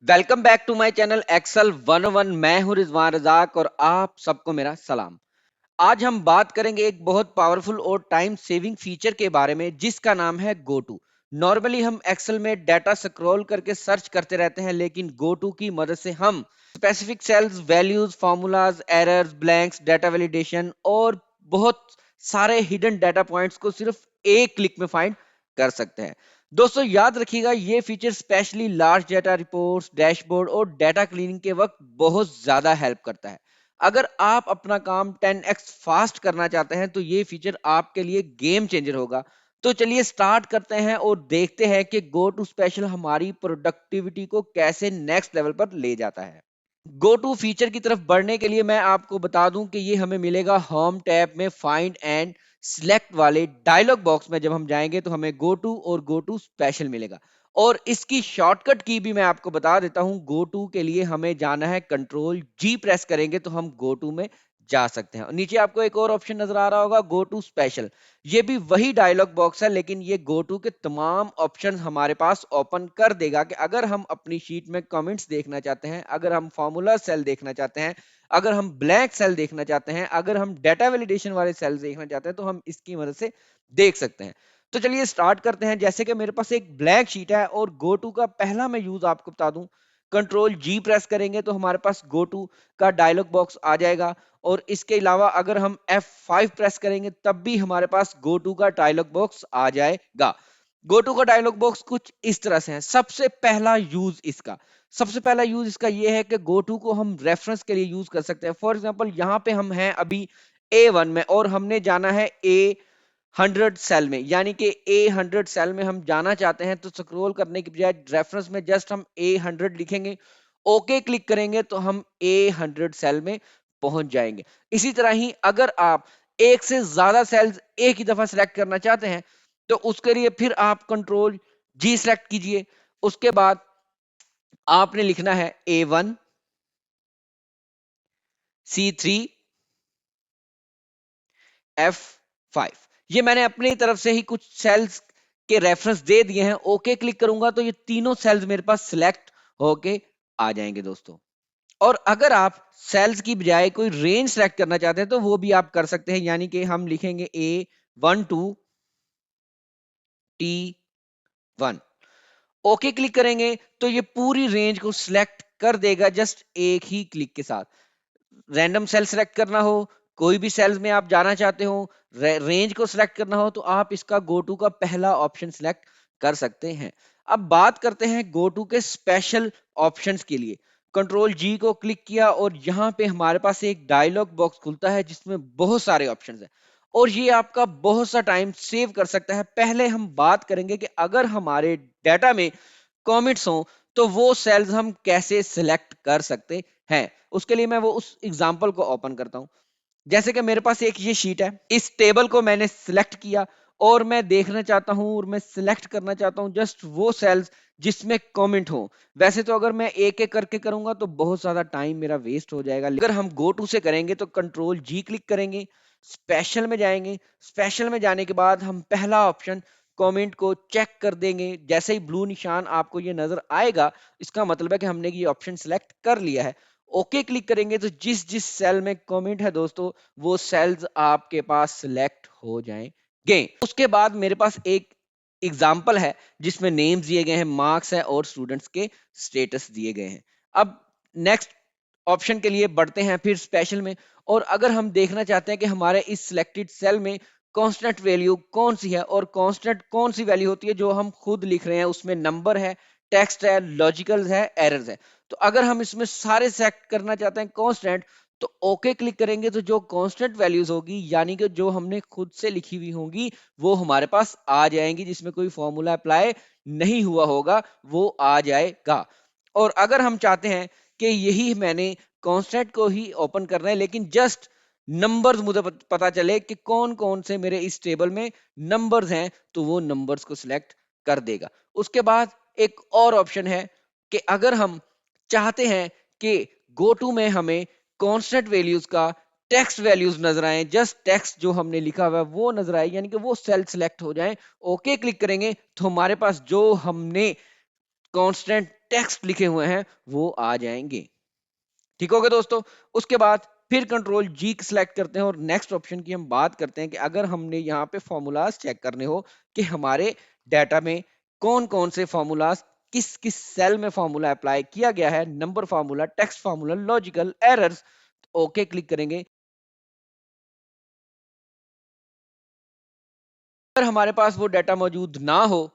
Welcome back to my channel Excel 101। मैं हूं रिजवान रजाक और आप सबको मेरा सलाम। आज हम बात करेंगे एक बहुत पावरफुल और टाइम सेविंग फीचर के बारे में जिसका नाम है गो टू। नॉर्मली हम एक्सेल में डाटा स्क्रॉल करके सर्च करते रहते हैं, लेकिन गो टू की मदद से हम specific sales, values, formulas, errors, blanks, data validation और बहुत सारे हिडन डाटा पॉइंट्स को सिर्फ एक क्लिक में फाइंड कर सकते हैं। दोस्तों याद रखिएगा, ये feature specially large data reports, dashboard और डाटा क्लीनिंग के वक्त बहुत ज्यादा हेल्प करता है। अगर आप अपना काम 10x फास्ट करना चाहते हैं तो ये फीचर आपके लिए गेम चेंजर होगा। तो चलिए स्टार्ट करते हैं और देखते हैं कि गो टू स्पेशल हमारी प्रोडक्टिविटी को कैसे नेक्स्ट लेवल पर ले जाता है। गो टू फीचर की तरफ बढ़ने के लिए मैं आपको बता दूं कि ये हमें मिलेगा होम टैब में फाइंड एंड सिलेक्ट वाले डायलॉग बॉक्स में। जब हम जाएंगे तो हमें गो टू और गो टू स्पेशल मिलेगा। और इसकी शॉर्टकट की भी मैं आपको बता देता हूं। गो टू के लिए हमें जाना है, कंट्रोल जी प्रेस करेंगे तो हम गो टू में जा सकते हैं। और नीचे आपको एक और ऑप्शन नजर आ रहा होगा, गो टू स्पेशल। ये भी वही डायलॉग बॉक्स है, लेकिन ये गो टू के तमाम ऑप्शन हमारे पास ओपन कर देगा कि अगर हम अपनी शीट में कमेंट्स देखना चाहते हैं, अगर हम फॉर्मूला सेल देखना चाहते हैं, अगर हम ब्लैंक सेल देखना चाहते हैं, अगर हम डेटा वैलिडेशन वाले सेल देखना चाहते हैं, तो हम इसकी मदद से देख सकते हैं। तो चलिए स्टार्ट करते हैं। जैसे कि मेरे पास एक ब्लैंक शीट है और गो टू का पहला मैं यूज आपको बता दूं। कंट्रोल जी प्रेस करेंगे तो हमारे पास गो टू का डायलॉग बॉक्स आ जाएगा। और इसके अलावा अगर हम F5 प्रेस करेंगे तब भी हमारे पास गो टू का डायलॉग बॉक्स आ जाएगा। गो टू का डायलॉग बॉक्स कुछ इस तरह से है। सबसे पहला यूज इसका ये है कि गो टू को हम रेफरेंस के लिए यूज कर सकते हैं। फॉर एग्जांपल यहाँ पे हम हैं अभी A1 में और हमने जाना है A100 सेल में, यानी कि A100 सेल में हम जाना चाहते हैं। तो स्क्रॉल करने की बजाय रेफरेंस में जस्ट हम A100 लिखेंगे, ओके क्लिक करेंगे तो हम A100 सेल में पहुंच जाएंगे। इसी तरह ही अगर आप एक से ज्यादा सेल्स एक ही दफा सिलेक्ट करना चाहते हैं तो उसके लिए फिर आप कंट्रोल जी सिलेक्ट कीजिए। उसके बाद आपने लिखना है A1, C3, F5। ये मैंने अपनी तरफ से ही कुछ सेल्स के रेफरेंस दे दिए हैं। ओके क्लिक करूंगा तो ये तीनों सेल्स मेरे पास सिलेक्ट होके आ जाएंगे दोस्तों। और अगर आप सेल्स की बजाय कोई रेंज सेलेक्ट करना चाहते हैं तो वो भी आप कर सकते हैं, यानी कि हम लिखेंगे A12T1। ओके क्लिक करेंगे तो ये पूरी रेंज को सिलेक्ट कर देगा जस्ट एक ही क्लिक के साथ। रैंडम सेल सेलेक्ट करना हो, कोई भी सेल्स में आप जाना चाहते हो, रेंज को सिलेक्ट करना हो, तो आप इसका गो टू का पहला ऑप्शन सिलेक्ट कर सकते हैं। अब बात करते हैं गो टू के स्पेशल ऑप्शंस के लिए। कंट्रोल जी को क्लिक किया और यहाँ पे हमारे पास एक डायलॉग बॉक्स खुलता है जिसमें बहुत सारे ऑप्शंस हैं और ये आपका बहुत सा टाइम सेव कर सकता है। पहले हम बात करेंगे कि अगर हमारे डाटा में कॉमेंट्स हों तो वो सेल्स हम कैसे सिलेक्ट कर सकते हैं। उसके लिए मैं वो उस एग्जांपल को ओपन करता हूं। जैसे कि मेरे पास एक ये शीट है, इस टेबल को मैंने सिलेक्ट किया और मैं देखना चाहता हूं और मैं सिलेक्ट करना चाहता हूं जस्ट वो सेल्स जिसमें कमेंट हो। वैसे तो अगर मैं एक एक करके करूंगा तो बहुत ज्यादा टाइम मेरा वेस्ट हो जाएगा। अगर हम गो टू से करेंगे तो कंट्रोल जी क्लिक करेंगे, स्पेशल में जाएंगे। स्पेशल में जाने के बाद हम पहला ऑप्शन कमेंट को चेक कर देंगे। जैसे ही ब्लू निशान आपको ये नजर आएगा, इसका मतलब है कि हमने ये ऑप्शन सिलेक्ट कर लिया है। ओके क्लिक करेंगे तो जिस जिस सेल में कमेंट है दोस्तों, वो सेल्स आपके पास सिलेक्ट हो जाएंगे। उसके बाद मेरे पास एक एग्जाम्पल है जिसमें नेम्स दिए गए हैं, मार्क्स है और स्टूडेंट्स के स्टेटस दिए गए हैं। अब नेक्स्ट ऑप्शन के लिए बढ़ते हैं फिर स्पेशल में। और अगर हम देखना चाहते हैं कि हमारे इस सिलेक्टेड सेल में कांस्टेंट वैल्यू कौन सी है और कांस्टेंट कौन सी वैल्यू होती है जो हम खुद लिख रहे हैं, उसमें नंबर है, टेक्स्ट है, लॉजिकल है, एरर्स है। तो अगर हम इसमें सारे सेलेक्ट करना चाहते हैं कांस्टेंट, तो ओके क्लिक करेंगे तो जो कांस्टेंट वैल्यूज होगी, यानी कि जो हमने खुद से लिखी हुई होंगी, वो हमारे पास आ जाएंगी। जिसमें कोई फॉर्मूला अप्लाई नहीं हुआ होगा वो आ जाएगा। और अगर हम चाहते हैं कि यही मैंने कांस्टेंट को ही ओपन करना है लेकिन जस्ट नंबर्स मुझे पता चले कि कौन कौन से मेरे इस टेबल में नंबर्स हैं, तो वो नंबर्स को सिलेक्ट कर देगा। उसके बाद एक और ऑप्शन है कि अगर हम चाहते हैं कि गो टू में हमें कांस्टेंट वैल्यूज का टेक्स्ट वैल्यूज नजर आए, जस्ट टेक्स्ट जो हमने लिखा हुआ है वो नजर आए, यानी कि वो सेल सिलेक्ट हो जाए। ओके क्लिक करेंगे तो हमारे पास जो हमने कांस्टेंट टेक्स्ट लिखे हुए हैं वो आ जाएंगे। ठीक हो गया दोस्तों। उसके बाद फिर कंट्रोल जी सेलेक्ट करते हैं और नेक्स्ट ऑप्शन की हम बात करते हैं कि अगर हमने यहाँ पे फॉर्मूलाज चेक करने हो कि हमारे डाटा में कौन कौन से फॉर्मूलाज किस किस सेल में फॉर्मूला अप्लाई किया गया है, number formula, text formula, logical errors, okay click करेंगे। अगर हमारे पास वो डाटा मौजूद ना हो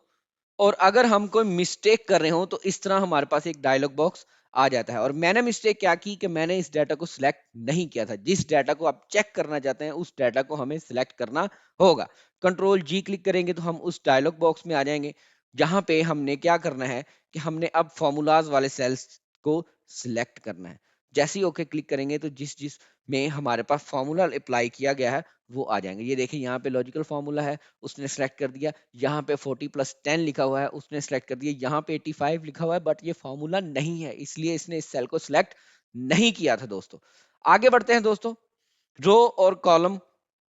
और अगर हम कोई मिस्टेक कर रहे हो तो इस तरह हमारे पास एक डायलॉग बॉक्स आ जाता है। और मैंने मिस्टेक क्या की कि मैंने इस डाटा को सिलेक्ट नहीं किया था। जिस डाटा को आप चेक करना चाहते हैं उस डाटा को हमें सिलेक्ट करना होगा। कंट्रोल जी क्लिक करेंगे तो हम उस डायलॉग बॉक्स में आ जाएंगे जहां पे हमने क्या करना है कि हमने अब फॉर्मूलाज वाले सेल्स को सिलेक्ट करना है। जैसे ही ओके क्लिक करेंगे तो जिस जिस में हमारे पास फॉर्मूला अप्लाई किया गया है वो आ जाएंगे। ये देखिए यहाँ पे लॉजिकल फॉर्मूला है, उसने सेलेक्ट कर दिया। यहाँ पे 40+10 लिखा हुआ है, उसने सेलेक्ट कर दिया। यहाँ पे 85 लिखा हुआ है बट ये फॉर्मूला नहीं है, इसलिए इसने इस सेल को सिलेक्ट नहीं किया था दोस्तों। आगे बढ़ते हैं दोस्तों, रो और कॉलम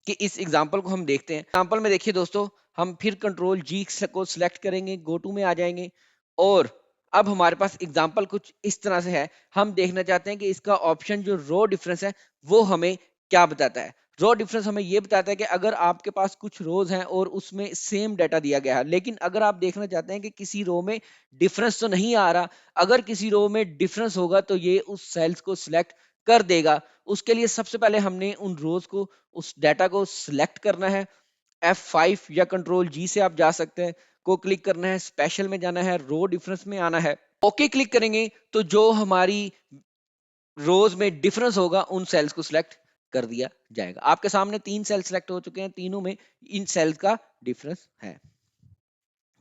कि इस एग्जाम्पल को हम देखते हैं। एग्जाम्पल में देखिए दोस्तों, हम फिर कंट्रोल जी को सिलेक्ट करेंगे, गो टू में आ जाएंगे और अब हमारे पास एग्जाम्पल कुछ इस तरह से है। हम देखना चाहते हैं कि इसका ऑप्शन जो रो डिफरेंस है वो हमें क्या बताता है। रो डिफरेंस हमें ये बताता है कि अगर आपके पास कुछ रोज हैं और उसमें सेम डाटा दिया गया है, लेकिन अगर आप देखना चाहते हैं कि किसी रो में डिफरेंस तो नहीं आ रहा, अगर किसी रो में डिफरेंस होगा तो ये उस सेल्स को सिलेक्ट कर देगा। उसके लिए सबसे पहले हमने उन रोज को, उस डाटा को सिलेक्ट करना है। F5 या कंट्रोल जी से आप जा सकते हैं, को क्लिक करना है, स्पेशल में जाना है, रो डिफरेंस में आना है। ओके क्लिक करेंगे तो जो हमारी रोज में डिफरेंस होगा उन सेल्स को सिलेक्ट कर दिया जाएगा। आपके सामने 3 सेल सिलेक्ट हो चुके हैं, तीनों में इन सेल्स का डिफरेंस है।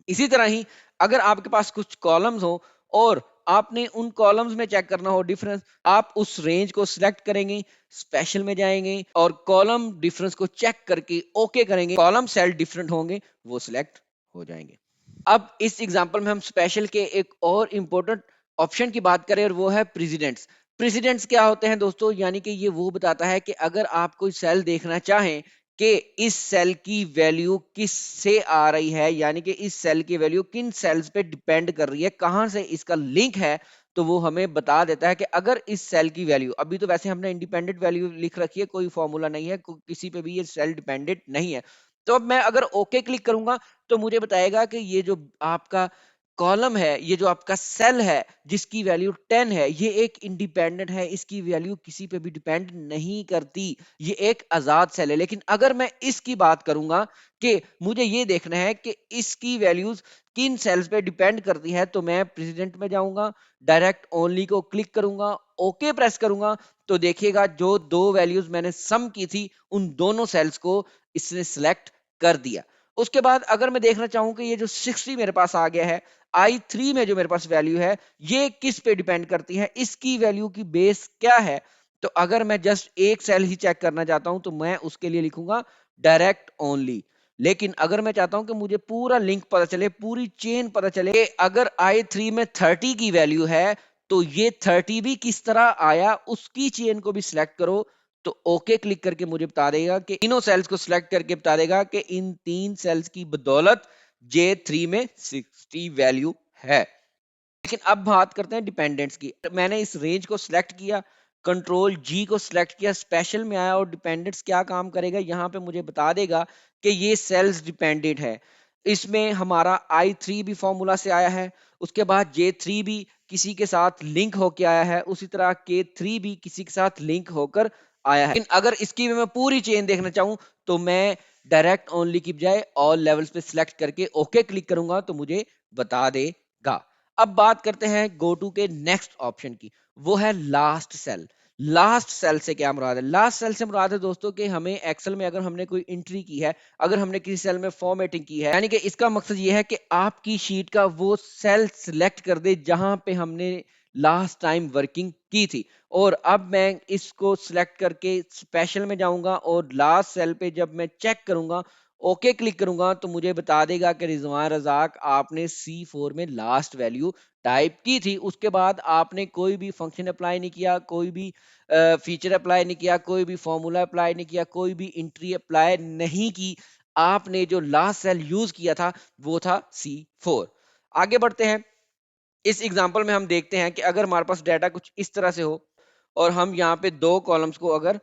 इसी तरह ही अगर आपके पास कुछ कॉलम्स हो और आपने उन कॉलम्स में चेक करना हो डिफरेंस, आप उस रेंज को सिलेक्ट करेंगे, स्पेशल में जाएंगे और कॉलम डिफरेंस को चेक करके ओके करेंगे। कॉलम सेल डिफरेंट होंगे वो सिलेक्ट हो जाएंगे। अब इस एग्जांपल में हम स्पेशल के एक और इंपॉर्टेंट ऑप्शन की बात करें और वो है प्रेसिडेंट्स। प्रेसिडेंट्स क्या होते हैं दोस्तों, यानी कि ये वो बताता है कि अगर आप कोई सेल देखना चाहें कि इस सेल की वैल्यू किस से आ रही है, यानी कि इस सेल की वैल्यू किन सेल्स पे डिपेंड कर रही है, कहां से इसका लिंक है, तो वो हमें बता देता है कि अगर इस सेल की वैल्यू, अभी तो वैसे हमने इंडिपेंडेंट वैल्यू लिख रखी है, कोई फॉर्मूला नहीं है, किसी पे भी ये सेल डिपेंडेंट नहीं है। तो अब मैं अगर ओके क्लिक करूंगा तो मुझे बताएगा कि ये जो आपका कॉलम है, ये जो आपका सेल है जिसकी वैल्यू 10 है, ये एक इंडिपेंडेंट है, इसकी वैल्यू किसी पे भी डिपेंड नहीं करती, ये एक आजाद सेल है। लेकिन अगर मैं इसकी बात करूंगा कि मुझे ये देखना है कि इसकी वैल्यूज किन सेल्स पे डिपेंड करती है, तो मैं प्रेसिडेंट में जाऊंगा, डायरेक्ट ओनली को क्लिक करूंगा, ओके प्रेस करूंगा, तो देखिएगा जो दो वैल्यूज मैंने सम की थी उन दोनों सेल्स को इसने सिलेक्ट कर दिया। उसके बाद अगर मैं देखना चाहूं कि ये जो 60 मेरे पास आ गया है, I3 में जो मेरे पास वैल्यू है ये किस पे डिपेंड करती है, इसकी वैल्यू की बेस क्या है, तो अगर मैं जस्ट एक सेल ही चेक करना चाहता हूं तो मैं उसके लिए लिखूंगा डायरेक्ट ओनली। लेकिन अगर मैं चाहता हूं कि मुझे पूरा लिंक पता चले, पूरी चेन पता चले कि अगर I3 में 30 की वैल्यू है तो ये 30 भी किस तरह आया, उसकी चेन को भी सिलेक्ट करो, तो ओके क्लिक करके मुझे बता देगा कि तीनों सेल्स को सिलेक्ट करके बता देगा कि इन तीन सेल्स की बदौलत J3 में 60 वैल्यू है। लेकिन अब बात करते हैं डिपेंडेंट्स की। मैंने इस रेंज को सिलेक्ट किया, कंट्रोल जी को सिलेक्ट किया, स्पेशल में आया और डिपेंडेंट्स क्या काम करेगा यहाँ पे मुझे बता देगा कि ये सेल्स डिपेंडेंट है। इसमें हमारा I3 भी फॉर्मूला से आया है, उसके बाद J3 भी किसी के साथ लिंक होकर आया है, उसी तरह K3 भी किसी के साथ लिंक होकर आया है। लेकिन अगर इसकी मैं पूरी चेन देखना चाहूं तो मैं डायरेक्ट ओनली की बजाय ऑल लेवल्स पे सिलेक्ट करके ओके क्लिक करूंगा तो मुझे बता देगा। अब बात करते हैं गो टू के नेक्स्ट ऑप्शन की, वो है लास्ट सेल। लास्ट सेल से क्या मुराद है? लास्ट सेल से मुराद है दोस्तों कि हमें एक्सेल में अगर हमने कोई एंट्री की है, अगर हमने किसी सेल में फॉर्मेटिंग की है, यानी कि इसका मकसद ये है कि आपकी शीट का वो सेल सिलेक्ट कर दे जहां पे हमने लास्ट टाइम वर्किंग की थी। और अब मैं इसको सिलेक्ट करके स्पेशल में जाऊंगा और लास्ट सेल पे जब मैं चेक करूंगा, ओके क्लिक करूंगा, तो मुझे बता देगा कि रिजवान रजाक आपने C4 में लास्ट वैल्यू टाइप की थी। उसके बाद आपने कोई भी फंक्शन अप्लाई नहीं किया, कोई भी फीचर अप्लाई नहीं किया, कोई भी फॉर्मूला अप्लाई नहीं किया, कोई भी एंट्री अप्लाई नहीं की, आपने जो लास्ट सेल यूज किया था वो था C4। आगे बढ़ते हैं। इस एग्जांपल में हम देखते हैं कि अगर हमारे पास डाटा कुछ इस तरह से हो और हम यहाँ पे दो कॉलम्स को अगर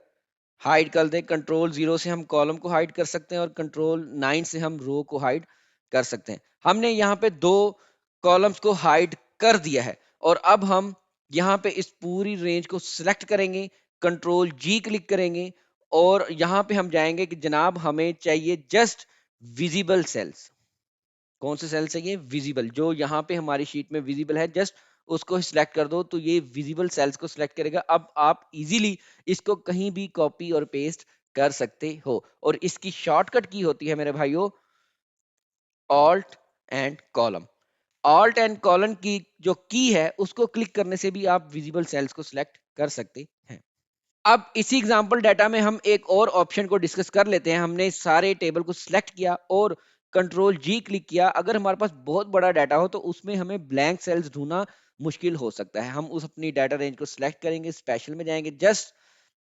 हाइड कर दें, कंट्रोल 0 से हम कॉलम को हाइड कर सकते हैं और कंट्रोल 9 से हम रो को हाइड कर सकते हैं। हमने यहाँ पे दो कॉलम्स को हाइड कर दिया है और अब हम यहाँ पे इस पूरी रेंज को सिलेक्ट करेंगे, कंट्रोल जी क्लिक करेंगे और यहाँ पे हम जाएंगे कि जनाब हमें चाहिए जस्ट विजिबल सेल्स। कौन से सेल चाहिए? विजिबल, जो यहाँ पे हमारी शीट में विजिबल है, जस्ट उसको सिलेक्ट कर दो तो ये विजिबल सेल्स को सिलेक्ट करेगा। अब आप इजीली इसको कहीं भी कॉपी और पेस्ट कर सकते हो और इसकी शॉर्टकट की होती है मेरे भाइयों alt and column. Alt and column की जो की है उसको क्लिक करने से भी आप विजिबल सेल्स को सिलेक्ट कर सकते हैं। अब इसी एग्जांपल डाटा में हम एक और ऑप्शन को डिस्कस कर लेते हैं। हमने सारे टेबल को सिलेक्ट किया और कंट्रोल जी क्लिक किया। अगर हमारे पास बहुत बड़ा डाटा हो तो उसमें हमें ब्लैंक सेल्स ढूंढना मुश्किल हो सकता है। हम उस अपनी डाटा रेंज को सिलेक्ट करेंगे, स्पेशल में जाएंगे, जस्ट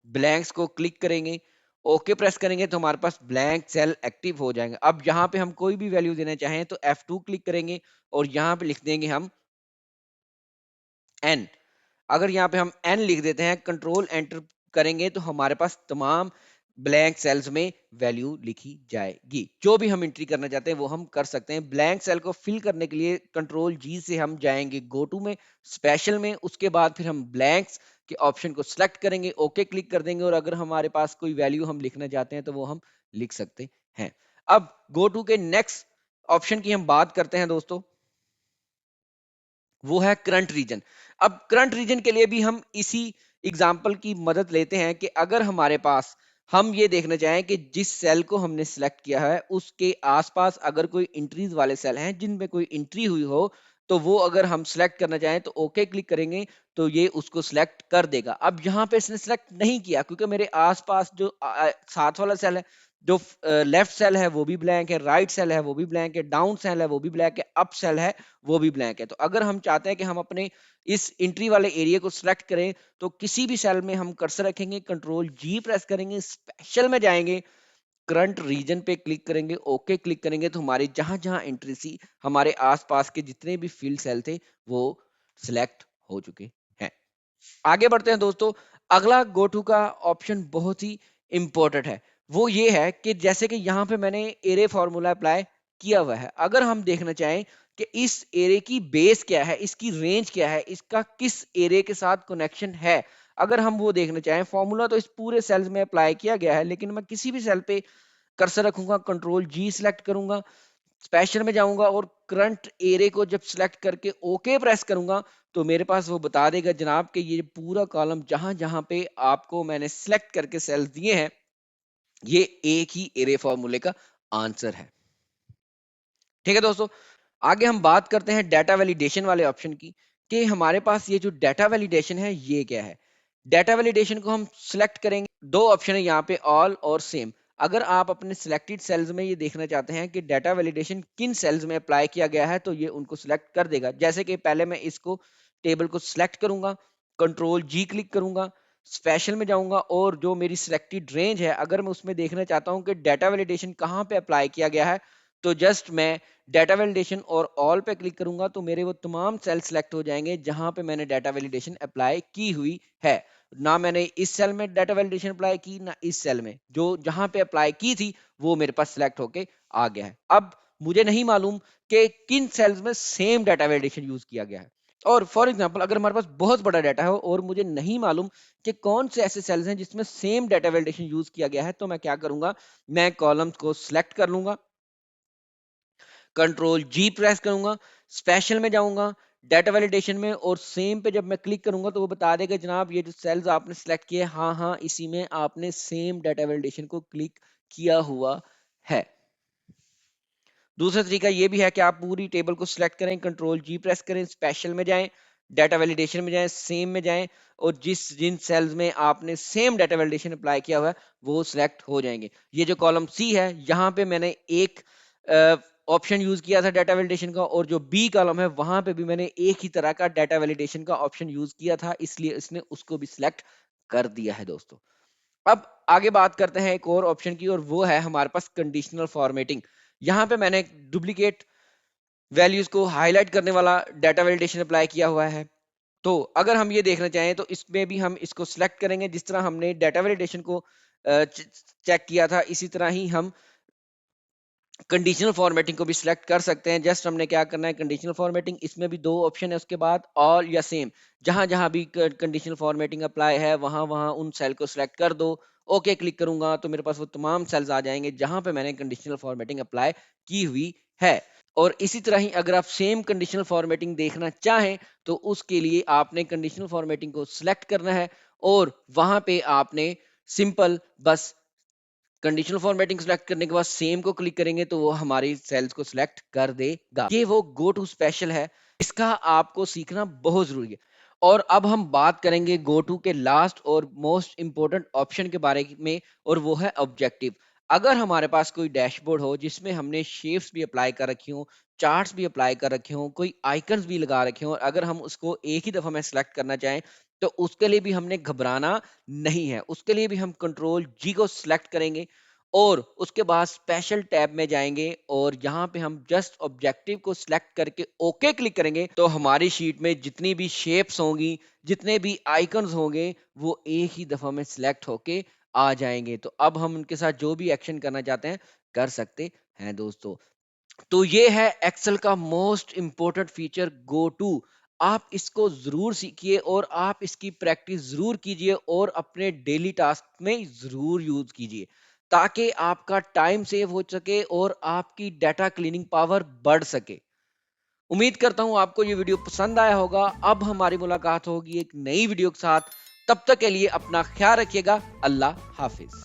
ब्लैंक्स को क्लिक करेंगे, ओके प्रेस करेंगे तो हमारे पास ब्लैंक सेल एक्टिव हो जाएंगे। अब यहाँ पे हम कोई भी वैल्यू देना चाहें तो F2 क्लिक करेंगे और यहाँ पे लिख देंगे हम n। अगर यहाँ पे हम n लिख देते हैं, कंट्रोल एंटर करेंगे तो हमारे पास तमाम ब्लैंक सेल्स में वैल्यू लिखी जाएगी। जो भी हम एंट्री करना चाहते हैं वो हम कर सकते हैं। ब्लैंक सेल को फिल करने के लिए कंट्रोल जी से हम जाएंगे गो टू में, स्पेशल में, उसके बाद फिर हम ब्लैंक्स के ऑप्शन को सिलेक्ट करेंगे, ओके क्लिक कर देंगे और अगर हमारे पास कोई वैल्यू हम लिखना चाहते हैं तो वो हम लिख सकते हैं। अब गो टू के नेक्स्ट ऑप्शन की हम बात करते हैं दोस्तों, वो है करंट रीजन। अब करंट रीजन के लिए भी हम इसी एग्जाम्पल की मदद लेते हैं कि अगर हमारे पास हम ये देखना चाहें कि जिस सेल को हमने सिलेक्ट किया है उसके आसपास अगर कोई इंट्रीज वाले सेल हैं जिनमें कोई इंट्री हुई हो तो वो अगर हम सिलेक्ट करना चाहें तो ओके क्लिक करेंगे तो ये उसको सिलेक्ट कर देगा। अब यहाँ पे इसने सिलेक्ट नहीं किया क्योंकि मेरे आसपास जो साथ वाला सेल है, जो लेफ्ट सेल है वो भी ब्लैंक है, राइट सेल है वो भी ब्लैंक है, डाउन सेल है वो भी ब्लैंक है, अप सेल है वो भी ब्लैंक है। तो अगर हम चाहते हैं कि हम अपने इस एंट्री वाले एरिया को सिलेक्ट करें तो किसी भी सेल में हम कर्सर रखेंगे, कंट्रोल जी प्रेस करेंगे, स्पेशल में जाएंगे, करंट रीजन पे क्लिक करेंगे, ओके क्लिक करेंगे तो हमारी जहां जहां एंट्री थी, हमारे आसपास के जितने भी फील्ड सेल थे वो सिलेक्ट हो चुके हैं। आगे बढ़ते हैं दोस्तों। अगला गो टू का ऑप्शन बहुत ही इंपॉर्टेंट है। वो ये है कि जैसे कि यहाँ पे मैंने एरे फॉर्मूला अप्लाई किया हुआ है, अगर हम देखना चाहें कि इस एरे की बेस क्या है, इसकी रेंज क्या है, इसका किस एरे के साथ कनेक्शन है, अगर हम वो देखना चाहें, फॉर्मूला तो इस पूरे सेल्स में अप्लाई किया गया है लेकिन मैं किसी भी सेल पे कर्सर रखूंगा, कंट्रोल जी सिलेक्ट करूंगा, स्पेशल में जाऊंगा और करंट एरे को जब सिलेक्ट करके ओके प्रेस करूंगा तो मेरे पास वो बता देगा जनाब कि ये पूरा कॉलम जहां जहां पे आपको मैंने सिलेक्ट करके सेल्स दिए हैं ये एक ही एरे फॉर्मूले का आंसर है। ठीक है दोस्तों, आगे हम बात करते हैं डाटा वैलिडेशन वाले ऑप्शन की कि हमारे पास ये जो डाटा वैलिडेशन है ये क्या है। डाटा वैलिडेशन को हम सिलेक्ट करेंगे, दो ऑप्शन है यहाँ पे, ऑल और सेम। अगर आप अपने सिलेक्टेड सेल्स में ये देखना चाहते हैं कि डाटा वैलिडेशन किन सेल्स में अप्लाई किया गया है तो ये उनको सिलेक्ट कर देगा। जैसे कि पहले मैं इसको टेबल को सिलेक्ट करूंगा, कंट्रोल जी क्लिक करूंगा, स्पेशल में जाऊंगा और जो मेरी सिलेक्टेड रेंज है अगर मैं उसमें देखना चाहता हूं कि डाटा वैलिडेशन कहां पे अप्लाई किया गया है तो जस्ट मैं डाटा वैलिडेशन और ऑल पे क्लिक करूंगा तो मेरे वो तमाम सेल सिलेक्ट हो जाएंगे जहां पे मैंने डाटा वैलिडेशन अप्लाई की हुई है। ना मैंने इस सेल में डाटा वैलिडेशन अप्लाई की ना इस सेल में, जो जहां पे अप्लाई की थी वो मेरे पास सिलेक्ट होके आ गया है। अब मुझे नहीं मालूम कि किन सेल्स में सेम डाटा वैलिडेशन यूज किया गया है। और फॉर एग्जांपल अगर हमारे पास बहुत बड़ा डाटा है और मुझे नहीं मालूम कि कौन से ऐसे सेल्स हैं जिसमें सेम डाटा वैलिडेशन यूज किया गया है तो मैं क्या करूंगा, मैं कॉलम्स को सिलेक्ट कर लूंगा, कंट्रोल जी प्रेस करूंगा, स्पेशल में जाऊंगा, डाटा वैलिडेशन में और सेम पे जब मैं क्लिक करूंगा तो वो बता देगा जनाब ये जो सेल्स आपने सेलेक्ट किए हाँ हाँ इसी में आपने सेम डाटा वैलिडेशन को क्लिक किया हुआ है। दूसरा तरीका ये भी है कि आप पूरी टेबल को सिलेक्ट करें, कंट्रोल जी प्रेस करें, स्पेशल में जाएं, डाटा वैलिडेशन में जाएं, सेम में जाएं और जिन सेल्स में आपने सेम डाटा वैलिडेशन अप्लाई किया हुआ है वो सिलेक्ट हो जाएंगे। ये जो कॉलम सी है यहाँ पे मैंने एक ऑप्शन यूज किया था डाटा वैलिडेशन का और जो बी कॉलम है वहां पे भी मैंने एक ही तरह का डाटा वैलिडेशन का ऑप्शन यूज किया था, इसलिए इसने उसको भी सिलेक्ट कर दिया है दोस्तों। अब आगे बात करते हैं एक और ऑप्शन की और वो है हमारे पास कंडीशनल फॉर्मेटिंग। यहाँ पे मैंने डुप्लीकेट वैल्यूज को हाईलाइट करने वाला डाटा वैलिडेशन अप्लाई किया हुआ है। तो अगर हम ये देखना चाहें तो इसमें भी हम इसको सिलेक्ट करेंगे, जिस तरह हमने डाटा वैलिडेशन को चेक किया था इसी तरह ही हम कंडीशनल फॉर्मेटिंग को भी सिलेक्ट कर सकते हैं। जस्ट हमने क्या करना है, कंडीशनल फॉर्मेटिंग, इसमें भी दो ऑप्शन है उसके बाद, ऑल या सेम। जहां जहां भी कंडीशनल फॉर्मेटिंग अप्लाई है वहां वहां उन सेल को सिलेक्ट कर दो। ओके क्लिक करूंगा तो मेरे पास वो तमाम सेल्स आ जाएंगे जहां पे मैंने कंडीशनल फॉर्मेटिंग अप्लाई की हुई है। और इसी तरह ही अगर आप सेम कंडीशनल फॉर्मेटिंग देखना चाहें तो उसके लिए आपने कंडीशनल फॉर्मेटिंग को सिलेक्ट करना है और वहां पे आपने सिंपल बस कंडीशनल फॉर्मेटिंग सिलेक्ट करने के बाद सेम को क्लिक करेंगे तो वो हमारी सेल्स को सिलेक्ट कर देगा। ये वो गो टू स्पेशल है, इसका आपको सीखना बहुत जरूरी है। और अब हम बात करेंगे गो टू के लास्ट और मोस्ट इंपॉर्टेंट ऑप्शन के बारे में, और वो है ऑब्जेक्टिव। अगर हमारे पास कोई डैशबोर्ड हो जिसमें हमने शेप्स भी अप्लाई कर रखी हो, चार्ट्स भी अप्लाई कर रखे हो, कोई आइकन्स भी लगा रखे हो, और अगर हम उसको एक ही दफा में सिलेक्ट करना चाहें तो उसके लिए भी हमने घबराना नहीं है। उसके लिए भी हम कंट्रोल जी को सिलेक्ट करेंगे और उसके बाद स्पेशल टैब में जाएंगे और यहाँ पे हम जस्ट ऑब्जेक्टिव को सिलेक्ट करके ओके क्लिक करेंगे तो हमारी शीट में जितनी भी शेप्स होंगी, जितने भी आइकन्स होंगे, वो एक ही दफा में सिलेक्ट होके आ जाएंगे। तो अब हम उनके साथ जो भी एक्शन करना चाहते हैं कर सकते हैं दोस्तों। तो ये है एक्सेल का most important feature go to. आप इसको जरूर सीखिए और आप इसकी प्रैक्टिस जरूर कीजिए और अपने डेली टास्क में जरूर यूज कीजिए ताकि आपका टाइम सेव हो सके और आपकी डाटा क्लीनिंग पावर बढ़ सके। उम्मीद करता हूं आपको ये वीडियो पसंद आया होगा। अब हमारी मुलाकात होगी एक नई वीडियो के साथ। तब तक के लिए अपना ख्याल रखिएगा। अल्लाह हाफिज।